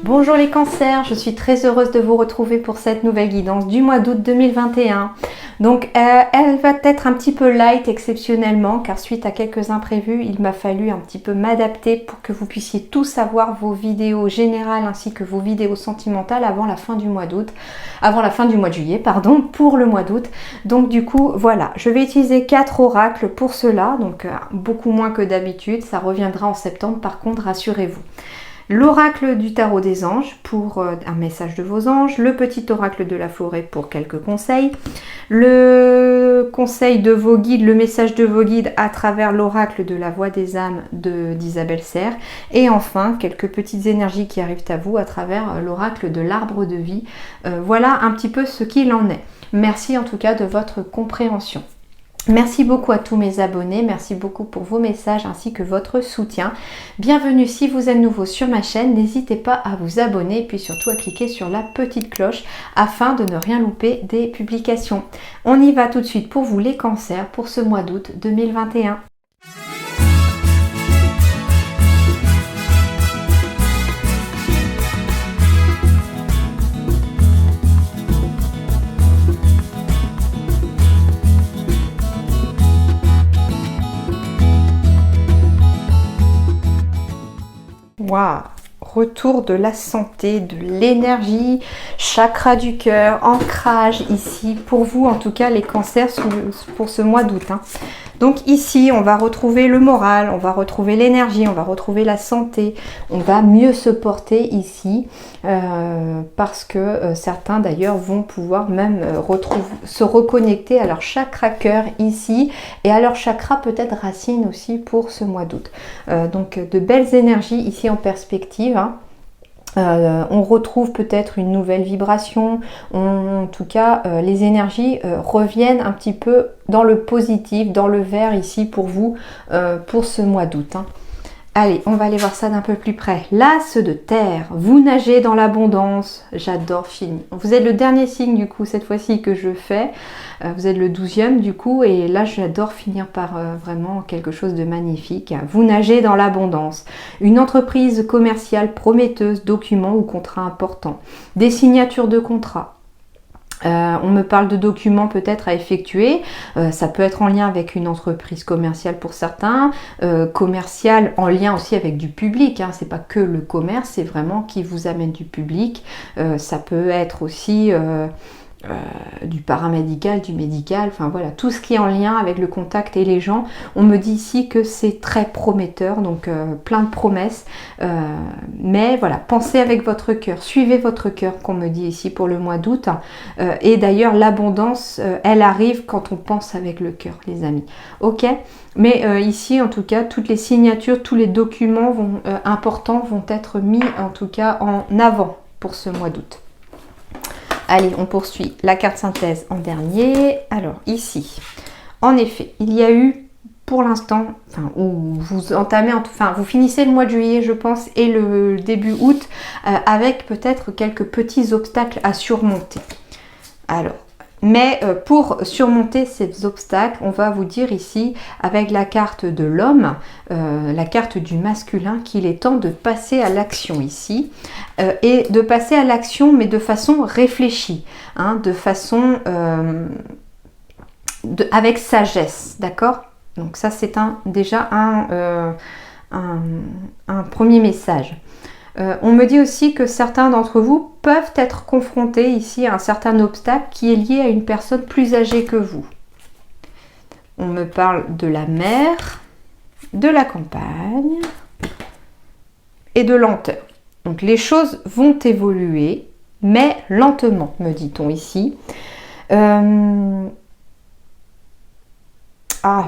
Bonjour les cancers, je suis très heureuse de vous retrouver pour cette nouvelle guidance du mois d'août 2021. Donc elle va être un petit peu light exceptionnellement car suite à quelques imprévus, il m'a fallu un petit peu m'adapter pour que vous puissiez tous avoir vos vidéos générales ainsi que vos vidéos sentimentales avant la fin du mois d'août, avant la fin du mois de juillet, pardon, pour le mois d'août. Donc du coup, voilà, je vais utiliser 4 oracles pour cela, donc beaucoup moins que d'habitude, ça reviendra en septembre par contre, rassurez-vous. L'oracle du tarot des anges pour un message de vos anges, le petit oracle de la forêt pour quelques conseils, le conseil de vos guides, le message de vos guides à travers l'oracle de la voix des âmes d'Isabelle Serre, et enfin quelques petites énergies qui arrivent à vous à travers l'oracle de l'arbre de vie. Voilà un petit peu ce qu'il en est. Merci en tout cas de votre compréhension. Merci beaucoup à tous mes abonnés, merci beaucoup pour vos messages ainsi que votre soutien. Bienvenue si vous êtes nouveau sur ma chaîne, n'hésitez pas à vous abonner et puis surtout à cliquer sur la petite cloche afin de ne rien louper des publications. On y va tout de suite pour vous les cancers pour ce mois d'août 2021. Waouh! Retour de la santé, de l'énergie, chakra du cœur, ancrage ici, pour vous en tout cas les cancers pour ce mois d'août. Donc ici, on va retrouver le moral, on va retrouver l'énergie, on va retrouver la santé, on va mieux se porter ici parce que certains d'ailleurs vont pouvoir même se reconnecter à leur chakra cœur ici et à leur chakra peut-être racine aussi pour ce mois d'août. Donc de belles énergies ici en perspective. On retrouve peut-être une nouvelle vibration, en tout cas les énergies reviennent un petit peu dans le positif, dans le vert ici pour vous, pour ce mois d'août. Allez, on va aller voir ça d'un peu plus près. L'As de terre, vous nagez dans l'abondance, j'adore film. Vous êtes le dernier signe du coup cette fois-ci que je fais, vous êtes le 12e du coup et là j'adore finir par vraiment quelque chose de magnifique. Vous nagez dans l'abondance, une entreprise commerciale prometteuse, documents ou contrats importants, des signatures de contrats. On me parle de documents peut-être à effectuer, ça peut être en lien avec une entreprise commerciale pour certains, commerciale en lien aussi avec du public, c'est pas que le commerce, c'est vraiment qui vous amène du public, ça peut être aussi du paramédical, du médical, enfin voilà, tout ce qui est en lien avec le contact et les gens. On me dit ici que c'est très prometteur, donc plein de promesses, mais voilà, pensez avec votre cœur, suivez votre cœur qu'on me dit ici pour le mois d'août, et d'ailleurs l'abondance, elle arrive quand on pense avec le cœur, les amis, ok, mais ici en tout cas, toutes les signatures, tous les documents importants vont être mis en tout cas en avant pour ce mois d'août. Allez, on poursuit la carte synthèse en dernier. Alors ici, en effet, il y a eu pour l'instant, où vous entamez, vous finissez le mois de juillet, je pense, et le début août, avec peut-être quelques petits obstacles à surmonter. Alors, mais pour surmonter ces obstacles, on va vous dire ici, avec la carte de l'homme, la carte du masculin, qu'il est temps de passer à l'action ici. Et de passer à l'action, mais de façon réfléchie, de façon avec sagesse, d'accord? Donc ça, c'est déjà un premier message. On me dit aussi que certains d'entre vous peuvent être confrontés ici à un certain obstacle qui est lié à une personne plus âgée que vous. On me parle de la mer, de la campagne et de lenteur. Donc les choses vont évoluer, mais lentement, me dit-on ici.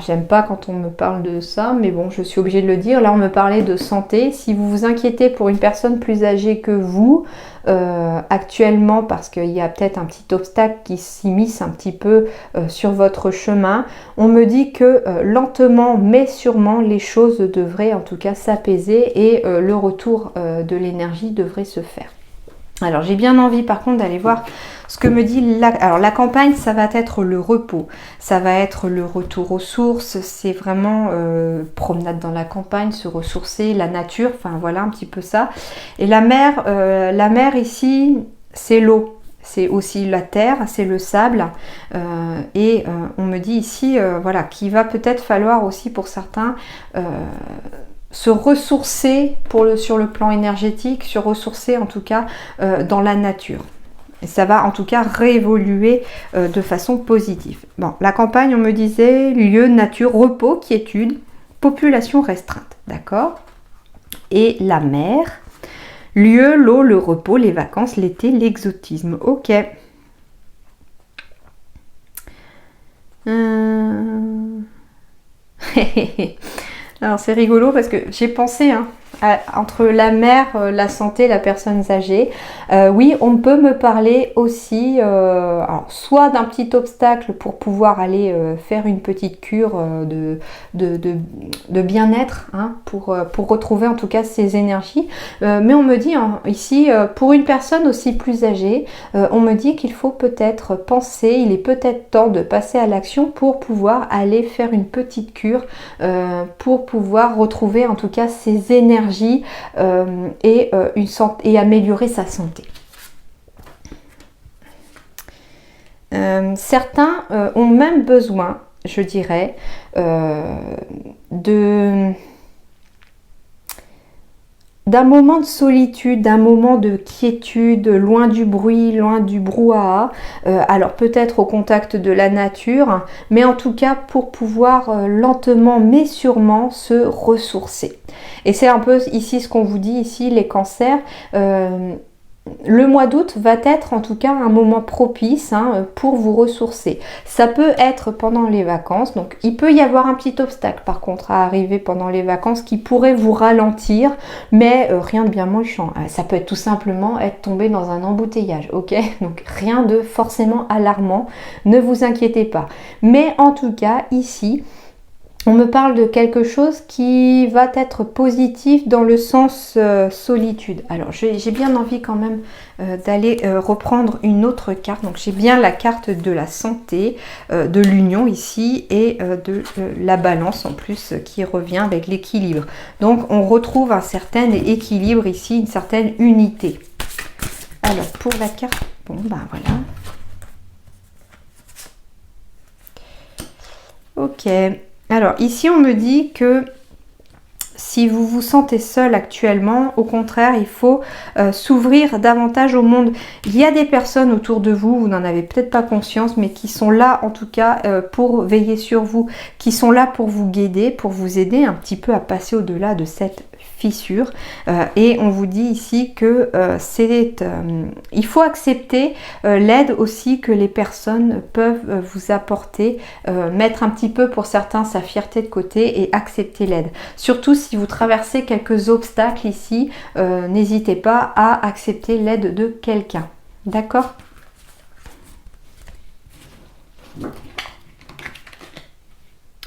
J'aime pas quand on me parle de ça, mais bon, je suis obligée de le dire. Là, on me parlait de santé. Si vous vous inquiétez pour une personne plus âgée que vous, actuellement, parce qu'il y a peut-être un petit obstacle qui s'immisce un petit peu sur votre chemin, on me dit que lentement, mais sûrement, les choses devraient en tout cas s'apaiser et le retour de l'énergie devrait se faire. Alors j'ai bien envie par contre d'aller voir ce que me dit la... Alors la campagne, ça va être le repos, ça va être le retour aux sources, c'est vraiment promenade dans la campagne, se ressourcer, la nature, enfin voilà un petit peu ça. Et la mer ici, c'est l'eau. C'est aussi la terre, c'est le sable. On me dit ici, voilà, qu'il va peut-être falloir aussi pour certains se ressourcer sur le plan énergétique, se ressourcer en tout cas dans la nature. Et ça va en tout cas réévoluer de façon positive. Bon, la campagne, on me disait, lieu, nature, repos, quiétude, population restreinte, d'accord? Et la mer, lieu, l'eau, le repos, les vacances, l'été, l'exotisme. Ok. Alors c'est rigolo parce que j'ai pensé entre la mer, la santé, la personne âgée. Oui, on peut me parler aussi alors, soit d'un petit obstacle pour pouvoir aller faire une petite cure de bien-être pour retrouver en tout cas ses énergies. Mais on me dit ici, pour une personne aussi plus âgée, on me dit qu'il faut peut-être penser, il est peut-être temps de passer à l'action pour pouvoir aller faire une petite cure, pour pouvoir retrouver en tout cas ses énergies et améliorer sa santé. Certains ont même besoin, je dirais, d'un moment de solitude, d'un moment de quiétude, loin du bruit, loin du brouhaha, alors peut-être au contact de la nature, mais en tout cas pour pouvoir lentement mais sûrement se ressourcer. Et c'est un peu ici ce qu'on vous dit, ici les cancers. Le mois d'août va être en tout cas un moment propice pour vous ressourcer. Ça peut être pendant les vacances, donc il peut y avoir un petit obstacle par contre à arriver pendant les vacances qui pourrait vous ralentir, mais rien de bien méchant. Ça peut être tout simplement être tombé dans un embouteillage, ok? Donc rien de forcément alarmant, ne vous inquiétez pas. Mais en tout cas ici, on me parle de quelque chose qui va être positif dans le sens solitude. Alors j'ai bien envie quand même d'aller reprendre une autre carte. Donc j'ai bien la carte de la santé, de l'union ici et de la balance en plus qui revient avec l'équilibre. Donc on retrouve un certain équilibre ici, une certaine unité. Alors pour la carte, bon ben voilà. Ok. Alors ici on me dit que si vous vous sentez seul actuellement, au contraire il faut s'ouvrir davantage au monde. Il y a des personnes autour de vous, vous n'en avez peut-être pas conscience, mais qui sont là en tout cas pour veiller sur vous, qui sont là pour vous guider, pour vous aider un petit peu à passer au-delà de cette fissure. Et on vous dit ici que il faut accepter l'aide aussi que les personnes peuvent vous apporter, mettre un petit peu pour certains sa fierté de côté et accepter l'aide. Surtout si vous traversez quelques obstacles ici, n'hésitez pas à accepter l'aide de quelqu'un. D'accord ?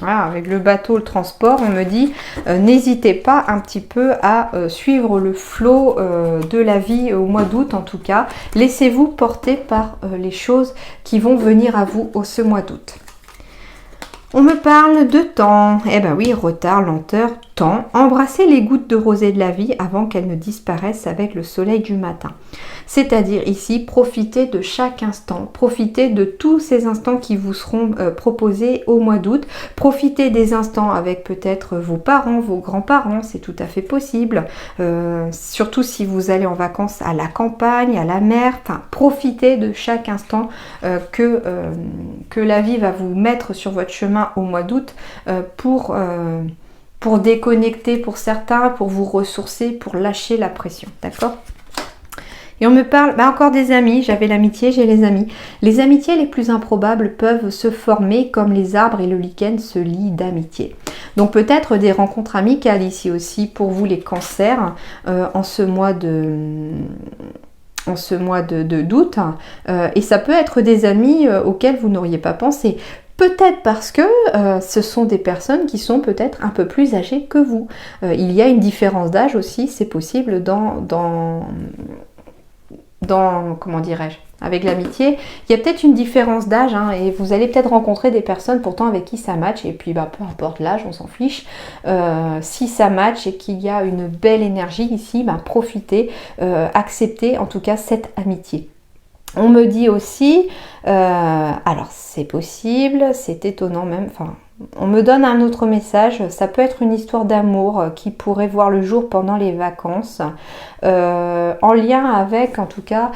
Voilà, avec le bateau, le transport, on me dit n'hésitez pas un petit peu à suivre le flot de la vie au mois d'août en tout cas. Laissez-vous porter par les choses qui vont venir à vous ce mois d'août. On me parle de temps. Eh ben oui, retard, lenteur, temps. Embrassez les gouttes de rosée de la vie avant qu'elles ne disparaissent avec le soleil du matin. C'est-à-dire ici, profitez de chaque instant. Profitez de tous ces instants qui vous seront proposés au mois d'août. Profitez des instants avec peut-être vos parents, vos grands-parents, c'est tout à fait possible. Surtout si vous allez en vacances à la campagne, à la mer. Enfin, profitez de chaque instant que la vie va vous mettre sur votre chemin au mois d'août pour déconnecter pour certains, pour vous ressourcer, pour lâcher la pression, d'accord ? Et on me parle encore des amis, j'avais l'amitié, j'ai les amis. Les amitiés les plus improbables peuvent se former comme les arbres et le lichen se lient d'amitié. Donc peut-être des rencontres amicales ici aussi pour vous les cancers en ce mois d'août. Et ça peut être des amis auxquels vous n'auriez pas pensé. Peut-être parce que ce sont des personnes qui sont peut-être un peu plus âgées que vous. Il y a une différence d'âge aussi, c'est possible dans dans, comment dirais-je, avec l'amitié. Il y a peut-être une différence d'âge hein, et vous allez peut-être rencontrer des personnes pourtant avec qui ça match et puis peu importe l'âge, on s'en fiche. Si ça match et qu'il y a une belle énergie ici, profitez, acceptez en tout cas cette amitié. On me dit aussi, alors c'est possible, c'est étonnant même, enfin on me donne un autre message, ça peut être une histoire d'amour qui pourrait voir le jour pendant les vacances, en lien avec en tout cas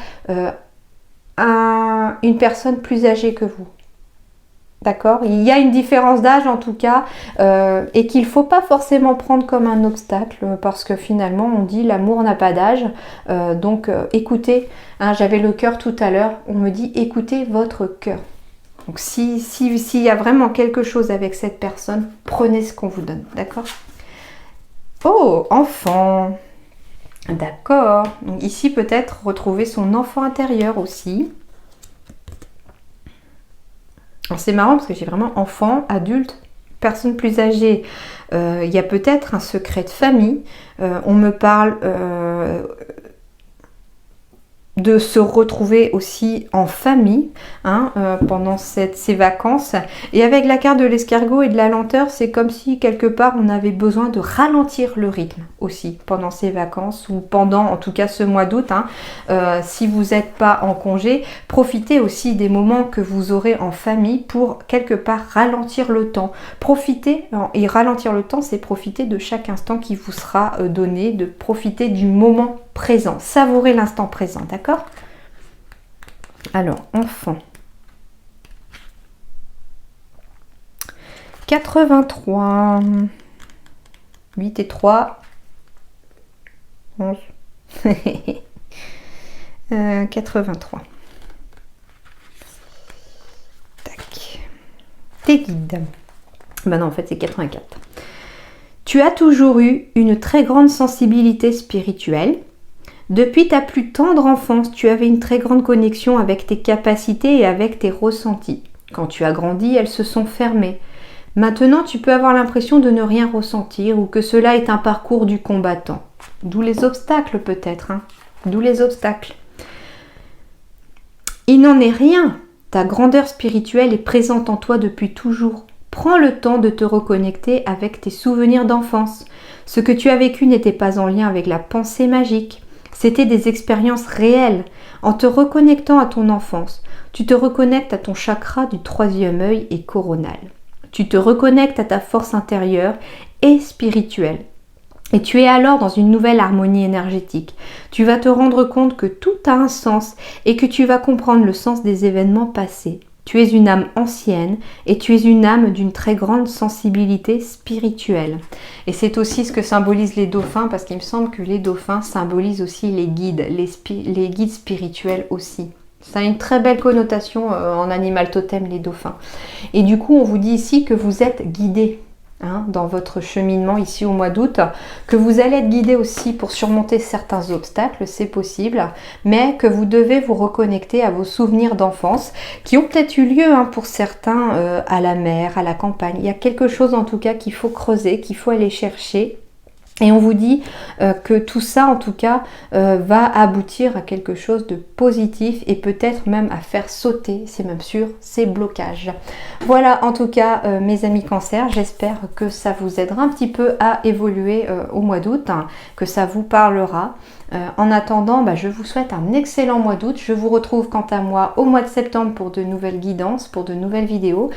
une personne plus âgée que vous. D'accord? Il y a une différence d'âge en tout cas et qu'il ne faut pas forcément prendre comme un obstacle parce que finalement on dit l'amour n'a pas d'âge. Donc écoutez, hein, j'avais le cœur tout à l'heure, on me dit écoutez votre cœur. Donc s'il y a vraiment quelque chose avec cette personne, prenez ce qu'on vous donne. D'accord? Oh, enfant. D'accord. Donc ici peut-être retrouver son enfant intérieur aussi. C'est marrant parce que j'ai vraiment enfant, adulte, personne plus âgée. Il y a peut-être un secret de famille. On me parle de se retrouver aussi en famille hein, pendant ces vacances. Et avec la carte de l'escargot et de la lenteur, c'est comme si quelque part on avait besoin de ralentir le rythme aussi pendant ces vacances ou pendant en tout cas ce mois d'août. Hein. Si vous n'êtes pas en congé, profitez aussi des moments que vous aurez en famille pour quelque part ralentir le temps. Profitez, et ralentir le temps, c'est profiter de chaque instant qui vous sera donné, de profiter du moment présent, savourez l'instant présent, d'accord? Alors, enfant. 83. 8 et 3. 11. 83. Tac. Tes guides. Ben non, en fait, c'est 84. Tu as toujours eu une très grande sensibilité spirituelle. Depuis ta plus tendre enfance, tu avais une très grande connexion avec tes capacités et avec tes ressentis. Quand tu as grandi, elles se sont fermées. Maintenant, tu peux avoir l'impression de ne rien ressentir ou que cela est un parcours du combattant. D'où les obstacles peut-être. Hein. D'où les obstacles. Il n'en est rien. Ta grandeur spirituelle est présente en toi depuis toujours. Prends le temps de te reconnecter avec tes souvenirs d'enfance. Ce que tu as vécu n'était pas en lien avec la pensée magique. C'était des expériences réelles. En te reconnectant à ton enfance, tu te reconnectes à ton chakra du troisième œil et coronal. Tu te reconnectes à ta force intérieure et spirituelle. Et tu es alors dans une nouvelle harmonie énergétique. Tu vas te rendre compte que tout a un sens et que tu vas comprendre le sens des événements passés. Tu es une âme ancienne et tu es une âme d'une très grande sensibilité spirituelle. Et c'est aussi ce que symbolisent les dauphins parce qu'il me semble que les dauphins symbolisent aussi les guides, les guides spirituels aussi. Ça a une très belle connotation en animal totem, les dauphins. Et du coup, on vous dit ici que vous êtes guidés. Hein, dans votre cheminement ici au mois d'août, que vous allez être guidé aussi pour surmonter certains obstacles, c'est possible, mais que vous devez vous reconnecter à vos souvenirs d'enfance qui ont peut-être eu lieu hein, pour certains à la mer, à la campagne. Il y a quelque chose en tout cas qu'il faut creuser, qu'il faut aller chercher. Et on vous dit que tout ça, en tout cas, va aboutir à quelque chose de positif et peut-être même à faire sauter, c'est même sûr, ces blocages. Voilà, en tout cas, mes amis Cancer, j'espère que ça vous aidera un petit peu à évoluer au mois d'août, hein, que ça vous parlera. En attendant, je vous souhaite un excellent mois d'août. Je vous retrouve quant à moi au mois de septembre pour de nouvelles guidances, pour de nouvelles vidéos,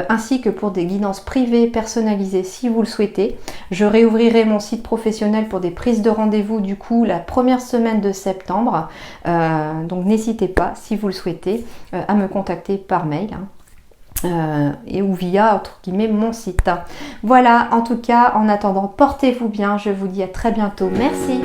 ainsi que pour des guidances privées personnalisées si vous le souhaitez. Je réouvrirai mon site professionnel pour des prises de rendez-vous du coup la première semaine de septembre. Donc n'hésitez pas, si vous le souhaitez, à me contacter par mail. Hein. Et ou via entre guillemets mon site. Voilà, en tout cas, en attendant, portez-vous bien. Je vous dis à très bientôt. Merci.